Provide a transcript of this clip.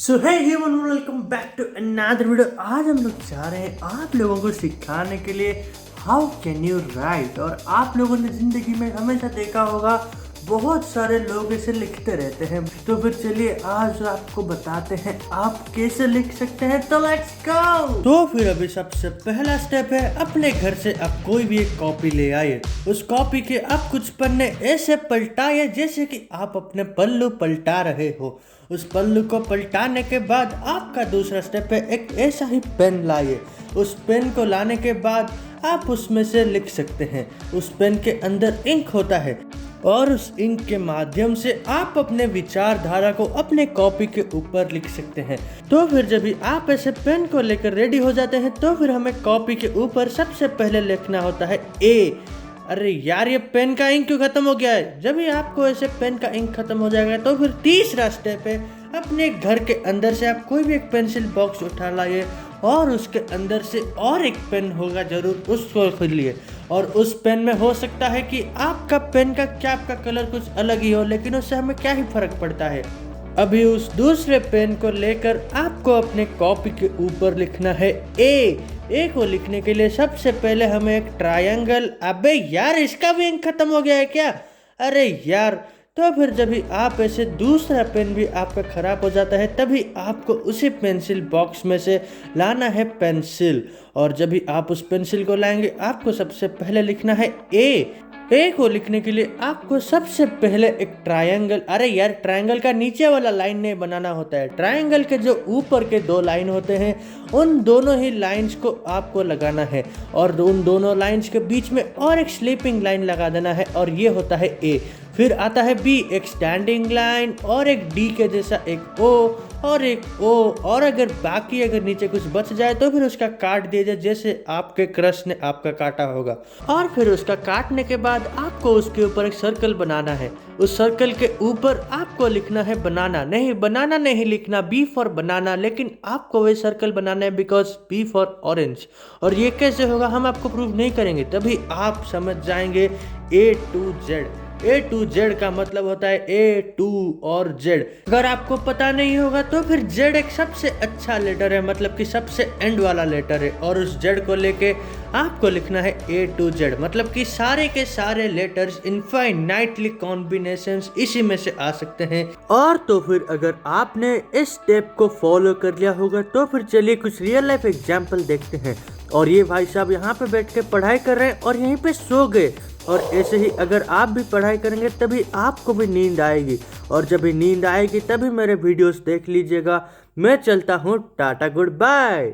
So hi human welcome back to another video. आज हम लोग जा रहे हैं आप लोगों को सिखाने के लिए हाउ कैन यू राइट। और आप लोगों ने ज़िंदगी में हमेशा देखा होगा बहुत सारे लोग इसे लिखते रहते हैं। तो फिर चलिए आज आपको बताते हैं आप कैसे लिख सकते हैं। तो लेट्स गो। तो फिर अभी सबसे पहला स्टेप है, अपने घर से आप कोई भी एक कॉपी ले आइए। उस कॉपी के आप कुछ पन्ने ऐसे पलटाइए जैसे कि आप अपने पल्लू पलटा रहे हो। उस पल्लू को पलटाने के बाद आपका दूसरा स्टेप है, एक ऐसा ही पेन लाइए। उस पेन को लाने के बाद आप उसमें से लिख सकते हैं। उस पेन के अंदर इंक होता है और उस इंक के माध्यम से आप अपने विचारधारा को अपने कॉपी के ऊपर लिख सकते हैं। तो फिर जब भी आप ऐसे पेन को लेकर रेडी हो जाते हैं तो फिर हमें कॉपी के ऊपर सबसे पहले लिखना होता है ए। अरे यार, ये पेन का इंक क्यों खत्म हो गया है। जब भी आपको ऐसे पेन का इंक खत्म हो जाएगा तो फिर तीसरा स्टेप है, अपने घर के अंदर से आप कोई भी एक पेंसिल बॉक्स उठा लाइए और उसके अंदर से और एक पेन होगा जरूर, उसको खोलिए। और उस पेन में हो सकता है कि आपका पेन का कैप का कलर कुछ अलग ही हो, लेकिन उससे हमें क्या ही फर्क पड़ता है। अभी उस दूसरे पेन को लेकर आपको अपने कॉपी के ऊपर लिखना है ए को लिखने के लिए सबसे पहले हमें एक ट्रायंगल। अबे यार, इसका भी इंक खत्म हो गया है क्या। अरे यार, तो फिर जब भी आप ऐसे दूसरा पेन भी आपका खराब हो जाता है तभी आपको उसी पेंसिल बॉक्स में से लाना है पेंसिल। और जब भी आप उस पेंसिल को लाएंगे आपको सबसे पहले लिखना है ए को लिखने के लिए आपको सबसे पहले एक ट्रायंगल। अरे यार, ट्रायंगल का नीचे वाला लाइन नहीं बनाना होता है, ट्रायंगल के जो ऊपर के दो लाइन होते हैं उन दोनों ही लाइंस को आपको लगाना है। और उन दोनों लाइंस के बीच में और एक स्लीपिंग लाइन लगा देना है और ये होता है ए। फिर आता है बी, एक स्टैंडिंग लाइन और एक डी के जैसा एक ओ और एक ओ। और अगर नीचे कुछ बच जाए तो फिर उसका काट दीजिए जैसे आपके क्रश ने आपका काटा होगा। और फिर उसका काटने के बाद आपको उसके ऊपर एक सर्कल बनाना है। उस सर्कल के ऊपर आपको लिखना है बनाना नहीं लिखना, बी फॉर बनाना, लेकिन आपको वही सर्कल बनाना है बिकॉज बी फॉर ऑरेंज। और ये कैसे होगा हम आपको प्रूव नहीं करेंगे, तभी आप समझ जाएंगे। ए टू जेड का मतलब होता है ए टू और जेड। अगर आपको पता नहीं होगा तो फिर जेड एक सबसे अच्छा लेटर है, मतलब कि सबसे एंड वाला लेटर है। और उस जेड को लेके आपको लिखना है ए टू जेड, मतलब कि सारे के सारे लेटर्स इनफाइनाइटली कॉम्बिनेशंस इसी में से आ सकते हैं। और तो फिर अगर आपने इस स्टेप को फॉलो कर लिया होगा तो फिर चलिए कुछ रियल लाइफ एग्जाम्पल देखते हैं। और ये भाई साहब यहाँ पे बैठ के पढ़ाई कर रहे हैं और यहीं पे सो गए। और ऐसे ही अगर आप भी पढ़ाई करेंगे तभी आपको भी नींद आएगी, और जब भी नींद आएगी तभी मेरे वीडियोस देख लीजिएगा। मैं चलता हूँ, टाटा, गुड बाय।